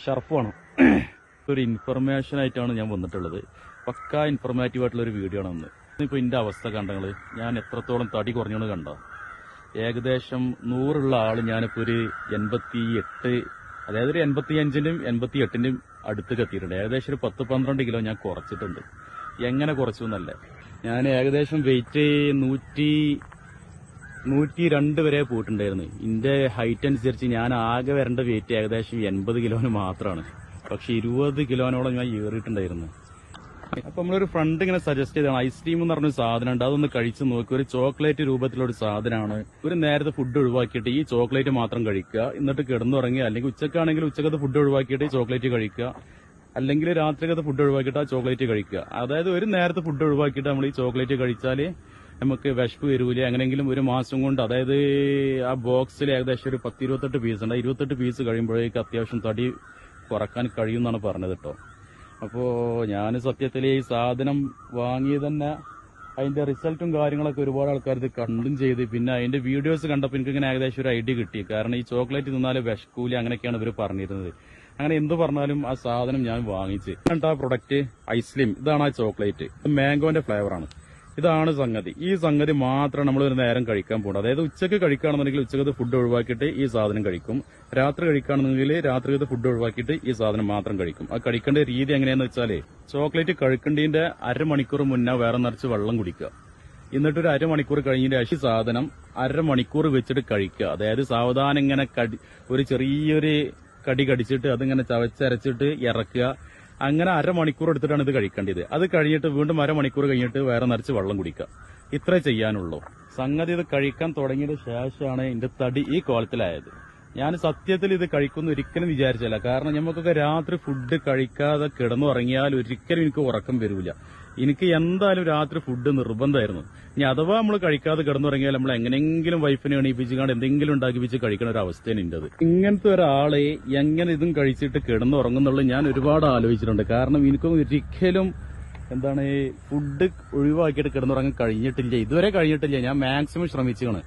ഷർഫാണ്. ഒരു ഇൻഫർമേഷൻ ആയിട്ടാണ് ഞാൻ വന്നിട്ടുള്ളത്. പക്കാ ഇൻഫർമേറ്റീവ് ആയിട്ടുള്ള ഒരു വീഡിയോ ആണ് ഇന്ന്. ഇപ്പൊ എന്റെ അവസ്ഥ കണ്ടങ്ങള്, ഞാൻ എത്രത്തോളം തടി കുറഞ്ഞു കണ്ടോ. ഏകദേശം 100 ആള് ഞാനിപ്പോ ഒരു 88, അതായത് ഒരു 85-ന്റെയും 88-ന്റെയും അടുത്തേക്ക് എത്തിയിട്ടുണ്ട്. ഏകദേശം ഒരു 10-12 കിലോ ഞാൻ കുറച്ചിട്ടുണ്ട്. എങ്ങനെ കുറച്ചു എന്നല്ല, ഞാൻ ഏകദേശം വെയിറ്റ് 102 വരെ പോയിട്ടുണ്ടായിരുന്നു. എന്റെ ഹൈറ്റ് അനുസരിച്ച് ഞാൻ ആകെ വരേണ്ട വെയിറ്റ് ഏകദേശം 80 കിലോന് മാത്രമാണ്. പക്ഷെ 20 കിലോനോളം ഞാൻ ഏറിയിട്ടുണ്ടായിരുന്നു. അപ്പൊ നമ്മളൊരു ഫ്രണ്ട് ഇങ്ങനെ സജസ്റ്റ് ചെയ്താണ്, ഐസ്ക്രീം എന്ന് പറഞ്ഞൊരു സാധനം ഉണ്ട്, അതൊന്ന് കഴിച്ചു നോക്കി. ഒരു ചോക്ലേറ്റ് രൂപത്തിലൊരു സാധനമാണ്. ഒരു നേരത്തെ ഫുഡ് ഒഴിവാക്കിയിട്ട് ഈ ചോക്ലേറ്റ് മാത്രം കഴിക്കുക, എന്നിട്ട് കിടന്നുറങ്ങുക. അല്ലെങ്കിൽ ഉച്ചക്കാണെങ്കിൽ ഉച്ചക്കത്തെ ഫുഡ് ഒഴിവാക്കിയിട്ട് ഈ ചോക്ലേറ്റ് കഴിക്കുക, അല്ലെങ്കിൽ രാത്രിക്കത്തെ ഫുഡ് ഒഴിവാക്കിയിട്ട് ആ ചോക്ലേറ്റ് കഴിക്കുക. അതായത് ഒരു നേരത്തെ ഫുഡ് ഒഴിവാക്കിയിട്ട് നമ്മൾ ഈ ചോക്ലേറ്റ് കഴിച്ചാൽ നമുക്ക് വിശപ്പ് വരൂല. അങ്ങനെയെങ്കിലും ഒരു മാസം കൊണ്ട്, അതായത് ആ ബോക്സിൽ ഏകദേശം ഒരു 10-28 പീസ് ഉണ്ട്. 28 പീസ് കഴിയുമ്പോഴേക്ക് അത്യാവശ്യം തടി കുറക്കാൻ കഴിയുമെന്നാണ് പറഞ്ഞത് കേട്ടോ. അപ്പോ ഞാൻ സത്യത്തിൽ ഈ സാധനം വാങ്ങി തന്നെ അതിന്റെ റിസൾട്ടും കാര്യങ്ങളൊക്കെ ഒരുപാട് ആൾക്കാർ ഇത് കണ്ടും ചെയ്ത്, പിന്നെ അതിന്റെ വീഡിയോസ് കണ്ടപ്പോൾ എനിക്ക് ഇങ്ങനെ ഏകദേശം ഒരു ഐഡിയ കിട്ടി. കാരണം ഈ ചോക്ലേറ്റ് തിന്നാല് വിശക്കൂല, അങ്ങനെയൊക്കെയാണ് ഇവർ പറഞ്ഞിരുന്നത്. അങ്ങനെ എന്ത് പറഞ്ഞാലും ആ സാധനം ഞാൻ വാങ്ങിച്ച്. ആ പ്രൊഡക്റ്റ് ഐസ്ലിം, ഇതാണ് ആ ചോക്ലേറ്റ്. മാംഗോന്റെ ഫ്ലേവറാണ്. ഇതാണ് സംഗതി. ഈ സംഗതി മാത്രം നമ്മൾ ഒരു നേരം കഴിക്കാൻ പോകുന്നത്. അതായത് ഉച്ചക്ക് കഴിക്കുകയാണെന്നുണ്ടെങ്കിൽ ഉച്ചക്കത്തെ ഫുഡ് ഒഴിവാക്കിയിട്ട് ഈ സാധനം കഴിക്കും. രാത്രി കഴിക്കുകയാണെന്നുണ്ടെങ്കിൽ രാത്രിക്കത്തെ ഫുഡ് ഒഴിവാക്കിയിട്ട് ഈ സാധനം മാത്രം കഴിക്കും. ആ കഴിക്കേണ്ട രീതി എങ്ങനെയാന്ന് വെച്ചാല്, ചോക്ലേറ്റ് കഴിക്കേണ്ടതിന്റെ അരമണിക്കൂർ മുന്നേ വേറെ നിറച്ച് വെള്ളം കുടിക്കുക. എന്നിട്ട് ഒരു അരമണിക്കൂർ കഴിഞ്ഞതിന്റെ ശേഷം സാധനം അരമണിക്കൂർ വെച്ചിട്ട് കഴിക്കുക. അതായത് സാവധാനം ഇങ്ങനെ ഒരു ചെറിയൊരു കടി കടിച്ചിട്ട് അതിങ്ങനെ ചവച്ചരച്ചിട്ട് ഇറക്കുക. അങ്ങനെ അരമണിക്കൂർ എടുത്തിട്ടാണ് ഇത് കഴിക്കേണ്ടത്. അത് കഴിഞ്ഞിട്ട് വീണ്ടും അരമണിക്കൂർ കഴിഞ്ഞിട്ട് വേറെ നിറച്ച് വെള്ളം കുടിക്കുക. ഇത്രേ ചെയ്യാനുള്ളൂ. സംഗതി ഇത് കഴിക്കാൻ തുടങ്ങിയതിന് ശേഷമാണ് എന്റെ തടി ഈ കോലത്തിലായത്. ഞാൻ സത്യത്തിൽ ഇത് കഴിക്കുമെന്ന് ഒരിക്കലും വിചാരിച്ചില്ല. കാരണം നമുക്കൊക്കെ രാത്രി ഫുഡ് കഴിക്കാതെ കിടന്നുറങ്ങിയാൽ ഒരിക്കലും എനിക്ക് ഉറക്കം വരില്ല. എനിക്ക് എന്തായാലും രാത്രി ഫുഡ് നിർബന്ധമായിരുന്നു. ഇനി അഥവാ നമ്മൾ കഴിക്കാതെ കിടന്നുറങ്ങിയാൽ നമ്മൾ എങ്ങനെയെങ്കിലും വൈഫിനെ എണീപ്പിച്ചുകൊണ്ട് എന്തെങ്കിലും ഉണ്ടാക്കിപ്പിച്ച് കഴിക്കുന്ന ഒരു അവസ്ഥയാണ് എൻ്റെത്. ഇങ്ങനത്തെ ഒരാളെ എങ്ങനെ ഇതും കഴിച്ചിട്ട് കിടന്നുറങ്ങുന്നുള്ളത് ഞാൻ ഒരുപാട് ആലോചിച്ചിട്ടുണ്ട്. കാരണം എനിക്കും ഒരിക്കലും ഫുഡ് ഒഴിവാക്കിയിട്ട് കിടന്നുറങ്ങാൻ കഴിഞ്ഞിട്ടില്ല, ഇതുവരെ കഴിഞ്ഞിട്ടില്ല. ഞാൻ മാക്സിമം ശ്രമിച്ചാണ്.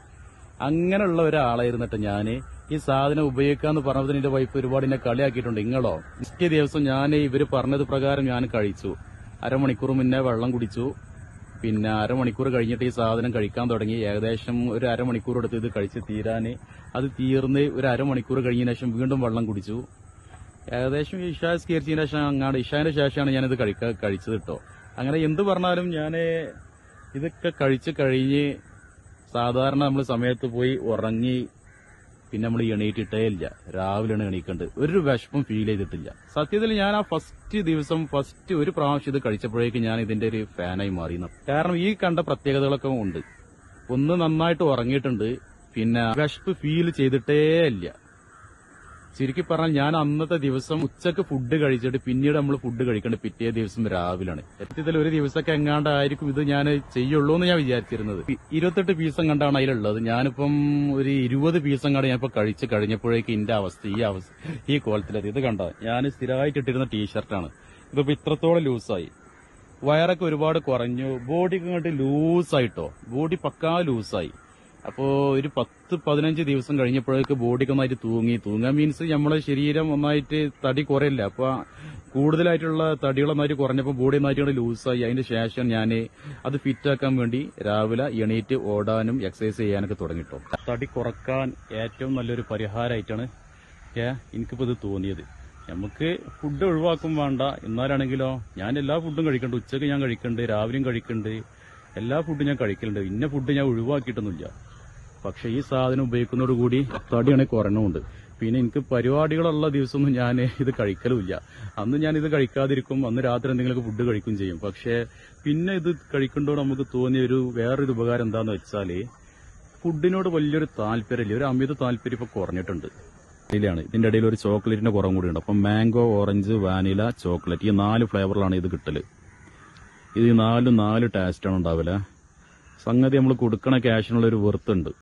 അങ്ങനെയുള്ള ഒരാളായിരുന്നിട്ട് ഞാൻ ഈ സാധനം ഉപയോഗിക്കാന്ന് പറഞ്ഞതിന് എന്റെ വൈഫ് ഒരുപാട് എന്നെ കളിയാക്കിയിട്ടുണ്ട്. നിങ്ങളോ? പിറ്റേ ദിവസം ഞാൻ ഇവര് പറഞ്ഞത് പ്രകാരം ഞാൻ കഴിച്ചു. അരമണിക്കൂർ മുന്നേ വെള്ളം കുടിച്ചു. പിന്നെ അരമണിക്കൂർ കഴിഞ്ഞിട്ട് ഈ സാധനം കഴിക്കാൻ തുടങ്ങി. ഏകദേശം ഒരു അരമണിക്കൂർ എടുത്ത് ഇത് കഴിച്ച് തീരാന്. അത് തീർന്ന് ഒരു അരമണിക്കൂർ കഴിഞ്ഞതിന് ശേഷം വീണ്ടും വെള്ളം കുടിച്ചു. ഏകദേശം ഇഷാ സ്കീർച്ചതിന് ശേഷം ഇഷാന്റെ ശേഷമാണ് ഞാനിത് കഴിച്ചത് കേട്ടോ. അങ്ങനെ എന്ത് പറഞ്ഞാലും ഞാൻ ഇതൊക്കെ കഴിച്ച് കഴിഞ്ഞ് സാധാരണ നമ്മൾ സമയത്ത് പോയി ഉറങ്ങി പിന്നെ നമ്മൾ എണീറ്റിട്ടേ ഇല്ല. രാവിലെയാണ് എണീക്കേണ്ടത്. ഒരു വിഷമം ഫീൽ ചെയ്തിട്ടില്ല. സത്യത്തിൽ ഞാൻ ആ ഫസ്റ്റ് ഒരു പ്രാവശ്യം ഇത് കഴിച്ചപ്പോഴേക്കും ഞാൻ ഇതിന്റെ ഒരു ഫാനായി മാറി. കാരണം ഈ കണ്ട പ്രത്യേകതകളൊക്കെ ഉണ്ട്. ഒന്ന്, നന്നായിട്ട് ഉറങ്ങിയിട്ടുണ്ട്. പിന്നെ വിഷപ്പ് ഫീൽ ചെയ്തിട്ടേ ഇല്ല. ചുരുക്കി പറഞ്ഞാൽ ഞാൻ അന്നത്തെ ദിവസം ഉച്ചക്ക് ഫുഡ് കഴിച്ചിട്ട് പിന്നീട് നമ്മൾ ഫുഡ് കഴിക്കേണ്ടത് പിറ്റേ ദിവസം രാവിലെയാണ്. സത്യത്തിൽ ഒരു ദിവസമൊക്കെ എങ്ങാണ്ടായിരിക്കും ഇത് ഞാൻ ചെയ്യുള്ളൂ എന്ന് ഞാൻ വിചാരിച്ചിരുന്നത്. 28 പീസം കണ്ടാണ് അതിലുള്ളത്. ഞാനിപ്പം ഒരു 20 പീസം കണ്ട് ഞാനിപ്പോ കഴിച്ച് കഴിഞ്ഞപ്പോഴേക്കും എന്റെ അവസ്ഥ ഈ കോലത്തിലെത്തി. ഇത് കണ്ടോ, ഞാൻ സ്ഥിരമായിട്ട് ഇട്ടിരുന്ന ടീഷർട്ടാണ്. ഇതിപ്പോ ഇത്രത്തോളം ലൂസായി. വയറൊക്കെ ഒരുപാട് കുറഞ്ഞു. ബോഡിക്ക് ഇങ്ങോട്ട് ലൂസായിട്ടോ, ബോഡി പക്കാ ലൂസായി. അപ്പോ ഒരു 10-15 ദിവസം കഴിഞ്ഞപ്പോഴേക്ക് ബോഡിക്ക് ഒന്നായിട്ട് തൂങ്ങാൻ മീൻസ് നമ്മളെ ശരീരം ഒന്നായിട്ട് തടി കുറയില്ല. അപ്പൊ കൂടുതലായിട്ടുള്ള തടികളൊന്നായിട്ട് കുറഞ്ഞപ്പോൾ ബോഡി ഒന്നായിട്ട് ലൂസായി. അതിന് ശേഷം ഞാൻ അത് ഫിറ്റാക്കാൻ വേണ്ടി രാവിലെ എണീറ്റ് ഓടാനും എക്സസൈസ് ചെയ്യാനൊക്കെ തുടങ്ങിട്ടോ. തടി കുറക്കാൻ ഏറ്റവും നല്ലൊരു പരിഹാരമായിട്ടാണ് എനിക്കിപ്പോ ഇത് തോന്നിയത്. നമുക്ക് ഫുഡ് ഒഴിവാക്കും വേണ്ട. എന്നാലാണെങ്കിലോ ഞാൻ എല്ലാ ഫുഡും കഴിക്കുന്നുണ്ട്. ഉച്ചക്ക് ഞാൻ കഴിക്കുന്നുണ്ട്, രാവിലെയും കഴിക്കുന്നുണ്ട്, എല്ലാ ഫുഡും ഞാൻ കഴിക്കലുണ്ട്. ഇന്ന ഫുഡ് ഞാൻ ഒഴിവാക്കിയിട്ടൊന്നുമില്ല. പക്ഷെ ഈ സാധനം ഉപയോഗിക്കുന്നതോടുകൂടി തടിയാണെങ്കിൽ കുറഞ്ഞുണ്ട്. പിന്നെ എനിക്ക് പരിപാടികളുള്ള ദിവസമൊന്നും ഞാൻ ഇത് കഴിക്കലുമില്ല. അന്ന് ഞാൻ ഇത് കഴിക്കാതിരിക്കും, അന്ന് രാത്രി എന്തെങ്കിലുമൊക്കെ ഫുഡ് കഴിക്കുകയും ചെയ്യും. പക്ഷെ പിന്നെ ഇത് കഴിക്കുമ്പോൾ നമുക്ക് തോന്നിയ വേറൊരു ഉപകാരം എന്താന്ന് വെച്ചാല്, ഫുഡിനോട് വലിയൊരു താല്പര്യമില്ല, ഒരു അമിത താല്പര്യം ഇപ്പൊ കുറഞ്ഞിട്ടുണ്ട്. ഇതിന്റെ ഇടയിൽ ഒരു ചോക്ലേറ്റിന്റെ കുറവും കൂടിയുണ്ട്. അപ്പം മാംഗോ, ഓറഞ്ച്, വാനില, ചോക്ലേറ്റ്, ഈ 4 ഫ്ലേവറിലാണ് ഇത് കിട്ടല്. ഇത് 4 ടേസ്റ്റാണ് ഉണ്ടാവില്ല. സംഗതി നമ്മൾ കൊടുക്കണ ക്യാഷിനുള്ള ഒരു വെർത്തുണ്ട്.